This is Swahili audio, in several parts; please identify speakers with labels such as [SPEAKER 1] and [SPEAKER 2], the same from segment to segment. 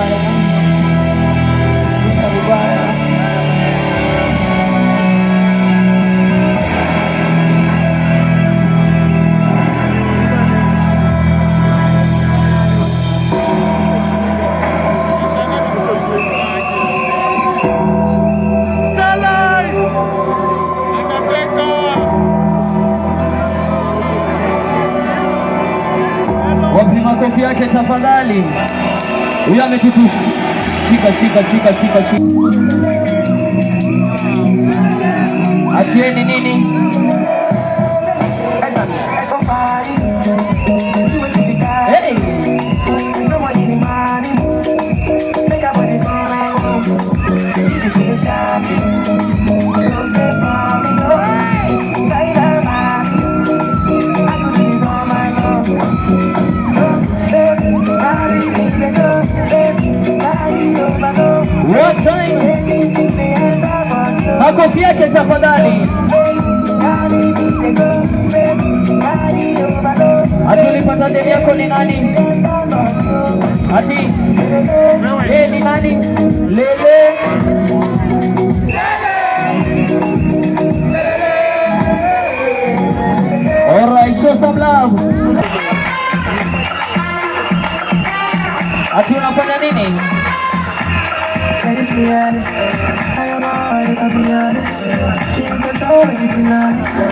[SPEAKER 1] vibaya, sina vibaya. Wapi makofi yake tafadhali? Huyu ametutusha. Shika. Achieni nini? Hey! What time? Makofi yake tafadhali. Ati ulipata deni yako ni nani? Ati ni nani? Lele. Alright, show some love. Ati unafanya nini?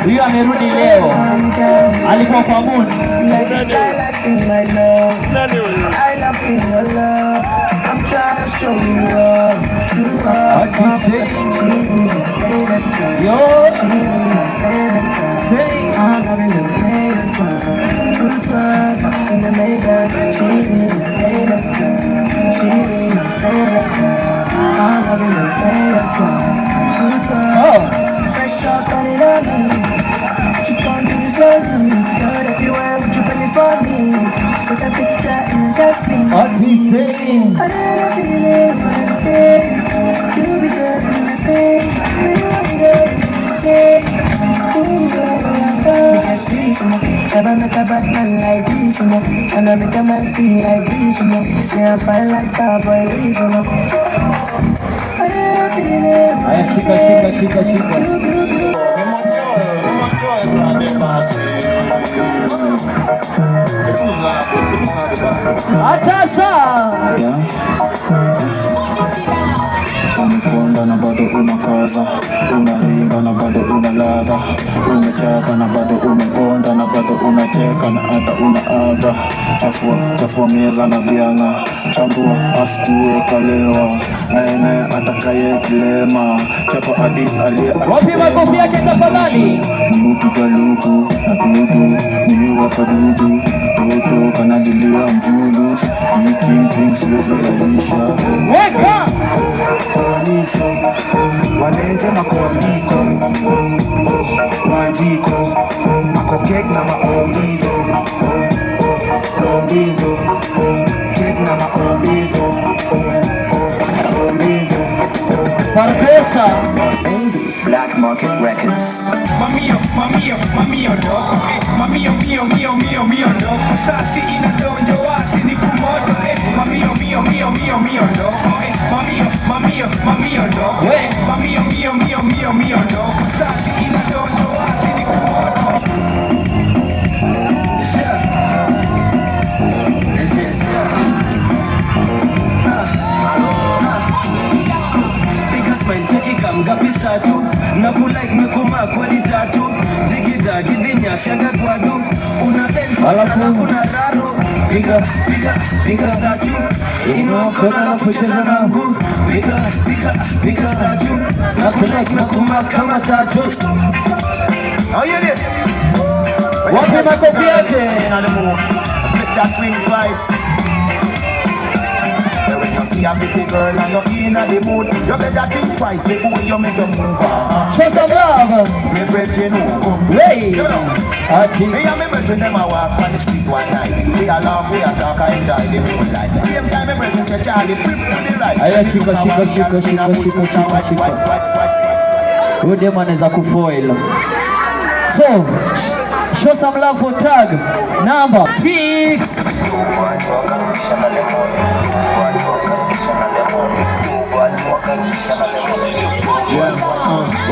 [SPEAKER 1] Huyu amerudi leo, alikuwa kwa Moon.
[SPEAKER 2] Never met a bad man like this, you know. And I make a man sing like this, you know. You say I fine like Starboy, you know.
[SPEAKER 1] Aya, shika. Atasa!
[SPEAKER 3] Umekonda na bado unakaza, unaringa na bado unaladha, umechapa na bado umekonda na bado unacheka na hata unaaga. Chafua meza na bianga, chambua askue kalewa, naene atakaye kilema, chapa hadi alie.
[SPEAKER 1] Wapi makofi yake tafadhali?
[SPEAKER 3] Ni upiga luku na dudu, ni wapa dudu, toto kanadilia mjulu, ni king siwezi rahisha.
[SPEAKER 1] Weka!
[SPEAKER 3] Walete makoniko, majiko, makokek na maombido, kek na maombido,
[SPEAKER 1] Farfesa
[SPEAKER 3] Black Market Records.
[SPEAKER 4] Mamio doko, mamio doko, sasi inadonjo wasi ni kumoto, mamio doko, mamio doko, mamio doko, sasi inadonjo wasi ni kumoto. Ngapisa tu nakulike mekoma kwa ditatu digida gidinya fiaga kwadu una alafu na raro piga statue inokona na kucheza na mguu piga statue nakulike mekoma kama tatu. Oh you did.
[SPEAKER 1] wapi makofi yake?
[SPEAKER 4] That twin twice. See a pretty girl and you're in the mood. You better think twice before you make a move.
[SPEAKER 1] Show some love.
[SPEAKER 4] Me brethren,
[SPEAKER 1] Hey.
[SPEAKER 4] you know. Me and me brethren them a walk on the street one night. We a laugh, we a talk, I enjoy the moonlight. Same time me brethren say Charlie, flip to the right.
[SPEAKER 1] Aya, shika. Huyu demu anaweza kufoil. So, show some love for tag number 6.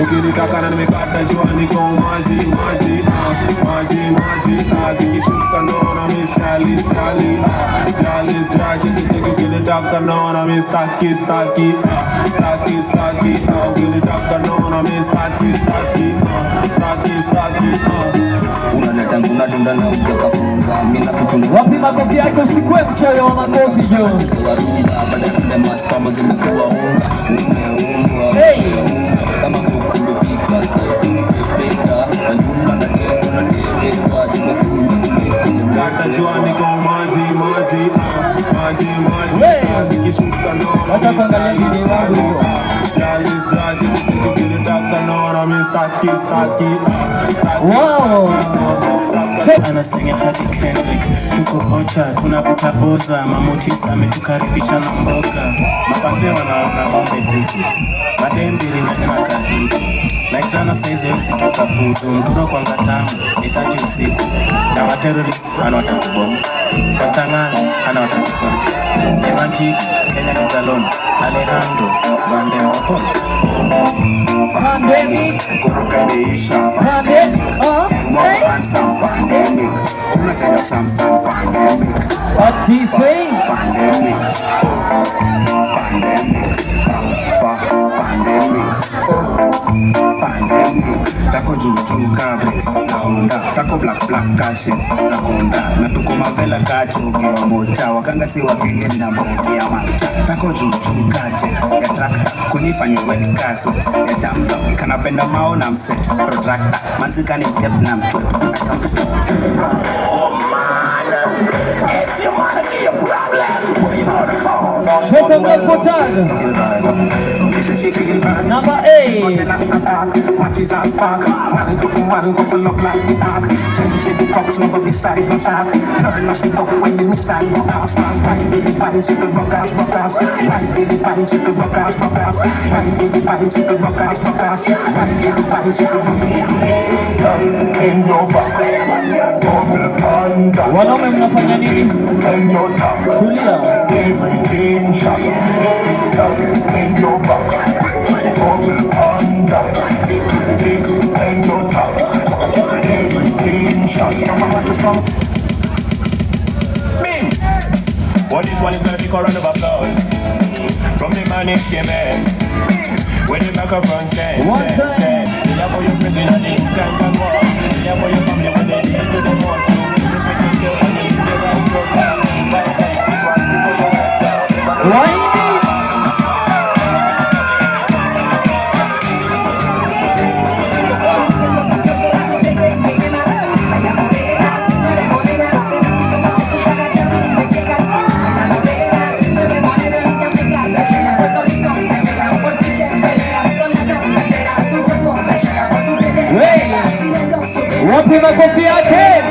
[SPEAKER 5] Ukinitaka na nimekata jua niko maji zikishuka naona mi Charlie ukinitaka naona mi staki ukinitaka naona mi staki
[SPEAKER 4] unaleta nguna dunda na utakafunga mina kutunga
[SPEAKER 1] wapi makofi yako usikwe mchoyo wa makofi jo
[SPEAKER 4] warunga baada ya maspambo zimekuwa unga
[SPEAKER 1] hey
[SPEAKER 4] kama kuku imefika nimependa wanyumba na tembo na deve kwa
[SPEAKER 5] kata jua niko maji zikishuka naona
[SPEAKER 1] hata kuangalia video wangu
[SPEAKER 5] ukinitaka naona mi staki
[SPEAKER 1] wow
[SPEAKER 6] anasanya hadi Kendrick tuko ocha tunapita boza mamutisa ametukaribisha na mboga mapande wanaona ng'ombe kuku madembiri nganya na kadudu naitana saizi wezi toka putu mturo kwa ngatamu ni 30 usiku na materrorist anawatakubomu Pastangana anawatakukona Evanchi Kenya Kizalon Alejandro Vandemopon
[SPEAKER 1] pandemic
[SPEAKER 3] Koroka imeisha
[SPEAKER 1] pandemic
[SPEAKER 3] Mwako handsome pandemic Unachaja Samsung pandemic
[SPEAKER 1] ati say
[SPEAKER 3] Pandemic Pandemic Tako juu cabres za Honda Tako black cashets za Honda Na tuko mavela kachugi wa mocha Wakanga si wapigeni na mbogi ya mancha Tako juu kachek ya trakta Kunifanya wet kasut ya jamdo Kanapenda mao na mset protractor Manzika ni mchep na mchwet
[SPEAKER 1] show some love for Tag number 8
[SPEAKER 3] Matches are spark one couple up like the ark Send the cops never beside the shark Not enough to talk when the missile go off Right baby bicycle rock off Right baby bicycle rock off Right baby bicycle rock off Right baby bicycle rock off In your back Double panda
[SPEAKER 1] wanaume mnafanya nini
[SPEAKER 3] In your top
[SPEAKER 1] tulia
[SPEAKER 3] Everything shot In your back Double panda In your top Everything shot
[SPEAKER 5] Well, this one is gonna be called round of applause from the man in man. With the microphone stand.
[SPEAKER 1] One time.
[SPEAKER 5] Yeah, for your friends in the kinds of war. Yeah, for your family when they listen to the voice. Respect yourself and you do the right course.
[SPEAKER 1] why wapi makofi yake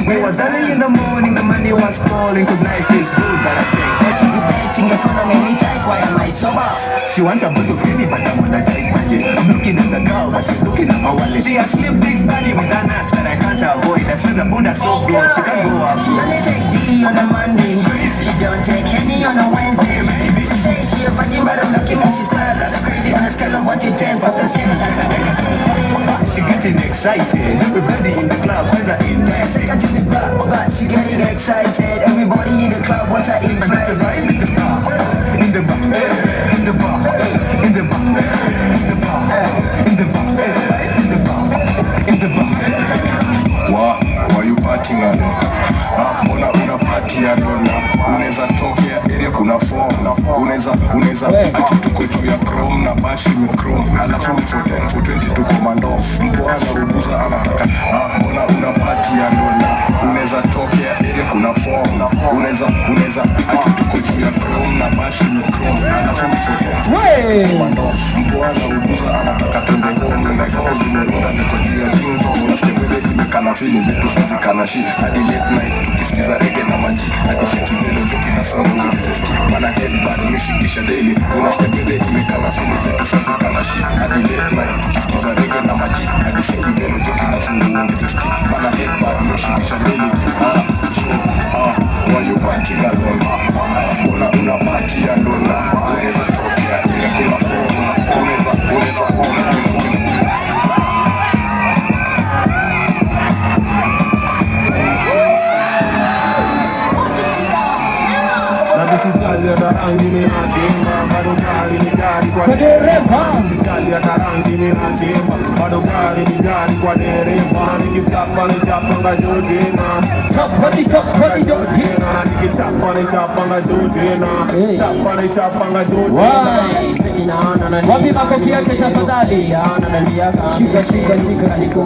[SPEAKER 3] It was early in the morning, the money was falling cause life is good, but I say what you betting economy tight, why am I sober? She want a bottle of me, but I'm on a tight budget. I'm looking at the girl, but she's looking at my wallet. She has slim big body with an ass that I can't avoid. That's why the bunda so broad, she can't go up. She only take D on a Monday, she don't take Henny on a Wednesday. She say she a virgin, but I'm looking at she's glad. That's crazy on a scale of 1 to 10 for the same. She getting excited, everybody in the club wants her in. Second to the bar, but she getting excited. Everybody in the club wants her in. Right in the bar, in the bar, in the bar, in the bar, in the bar, in the bar, in the bar, in the bar.
[SPEAKER 7] Why you partying alone? Mbona una party alone? Unaweza tokea area kuna form unaweza ati tuko juu ya chrome na bashi mu chrome alafu mfoten for 20 tuko mando mbwana ubuza anataka mbona una party ya ndona unaweza tokea area kuna form unaweza ati tuko juu ya chrome na bashi mu chrome alafu mfoten mando mbwana ubuza anataka twende home na kama zimerunda niko juu ya shingo unasikia kana feel zetu sasa kana shi hadi late night tukisikiza reggae na maji hadi sekivelo joki na songo mana headband nishikisha daily unasikia imekana feel zetu sasa kana shi hadi late night tukisikiza reggae na maji hadi sekivelo joki na songo mana headband nishikisha daily why you partying alone una party alone unaweza tokea ile kuna unaweza
[SPEAKER 5] Sijali hata rangi minagema, bado gari ni gari kwa dereva. Sijali hata rangi minagema, bado gari ni gari kwa dereva. Nikichapa ni chapanga juu tena, chapa ni juu tena. Nikichapa ni chapanga juu tena, chapa ni chapanga juu tena.
[SPEAKER 1] Wapi makofi yake tafadhali? Shika niko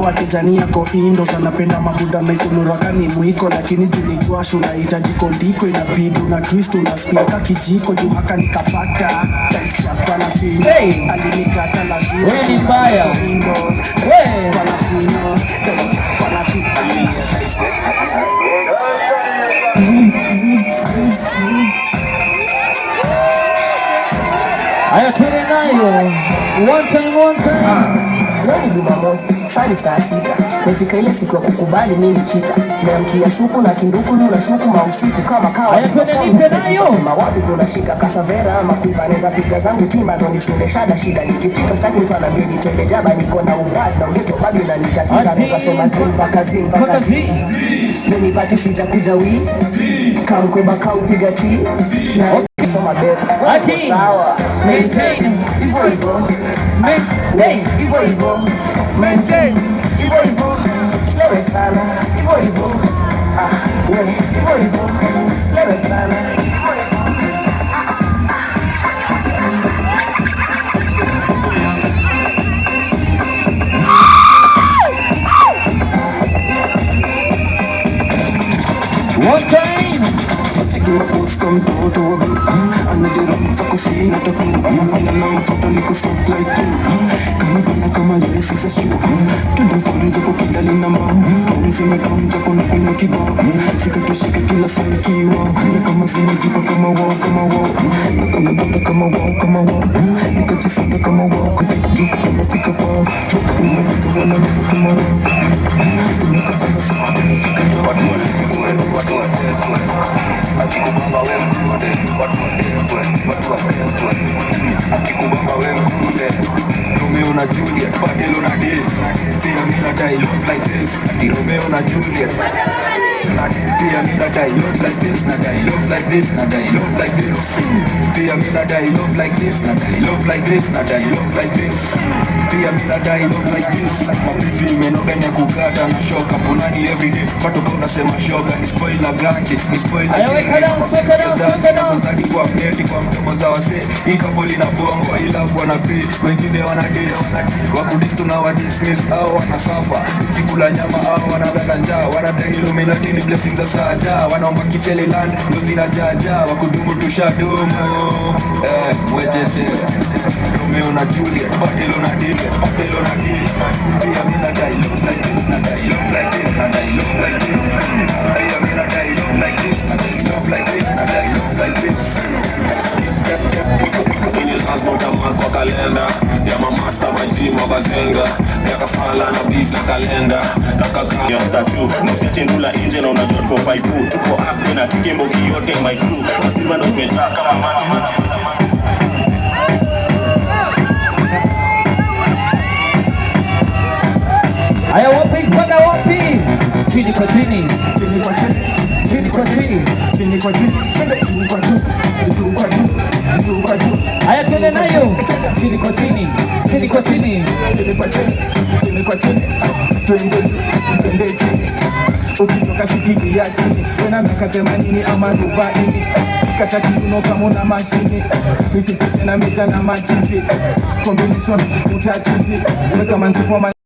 [SPEAKER 2] wakijani yako indo sanapenda mabuda maikunurwakani mwiko lakini julikuashu unahitaji kondiko inabidi una twist unaspika kijiko juu haka nikapata taishapana fino alinikata lazima
[SPEAKER 1] wewe ni mbaya wewe
[SPEAKER 2] pana fino taishapana fino
[SPEAKER 1] haya tuende nayo one time
[SPEAKER 8] Leo ni Jumamosi, saa saa 6. Nafika ile siku ya kukubali mimi chita. Niamkia suku na kinduku na shuku mausiku kama kawa.
[SPEAKER 1] Haya twende nipe nayo.
[SPEAKER 8] Mawapi tunashika kasavera ama kuivaneza piga zangu timba ndo nifunde shida nikifika sitaki mtu anambia nitembe jaba niko na ubad na ungeto bado inanitatiza nikasema zimba kazi. Mimi pati sita kuja wi. Kamkweba kaupiga ti. Na choma beta.
[SPEAKER 1] Ati
[SPEAKER 8] sawa.
[SPEAKER 1] maintain
[SPEAKER 8] Hivyo. Maintain hivyo slewe sana hivyo hivyo slewe sana
[SPEAKER 1] one time
[SPEAKER 2] Maposka mtoto wa buka anajiramza kusina taku anafanya na mfoto niko soft like tu kanipana kama lesi za shu tunafanya kwa kidali na mama mseme kama mjako na kuna kibao sikatoshika kila saikiwa na kama zimejipa kama wao na kama bada kama wao nikajifunda kama wao juu kama sikafaa juu wana kama wao tunakafanya sana akikubamba wewe mkude akikubamba wewe mkude Romeo na Juliet Badelo na Dave pia mina die love like this ni Romeo na Juliet pia mina die love like this na die love like this na die love like this pia mina die love like this na die love like this na die love like this pia mina die love like this mapivi menoganya kukata na shoka punani everyday patoka unasema shoga ni spoiler ganji ni spoiler
[SPEAKER 1] weka down
[SPEAKER 2] zadi kwa mneti kwa mtomo za wase ikaboli na bongo ilafu wana pay wengine wana day wakudistu na wadismiss au wanasafa kikula nyama au wanabala njaa wanadai Illuminati ni blessings za saja wanaomba kichele land ndo zinajaja wakudumu tushadumu mwejete Romeo na Juliet Badelo na Dave pia mina die love like this na die love like this na die love like this pia mina die love like this na die love like this na die love like this kwa kalenda ya mamasta majima bazenga ya kafala na beef na kalenda na kaka
[SPEAKER 9] ya statue msichindula nje na unajua tuko 5 tuko up na tikimbo yote my crew nasema ndo tumejaa kama mati
[SPEAKER 1] wapi mpaka wapi? Chini kwa chini, chini kwa chini, chini kwa chini, chini kwa chini, chini kwa juu, juu kwa juu, juu kwa juu. Haya twende nayo. Chini kwa chini, chini kwa chini, chini kwa chini, chini kwa chini. Twende chini. Ukitoka shikilia chini. Wena miaka 80 ama 40. Kata kiuno kama una mashini. Misisi tena meja na machizi. Combination utachizi. Weka manzi kwa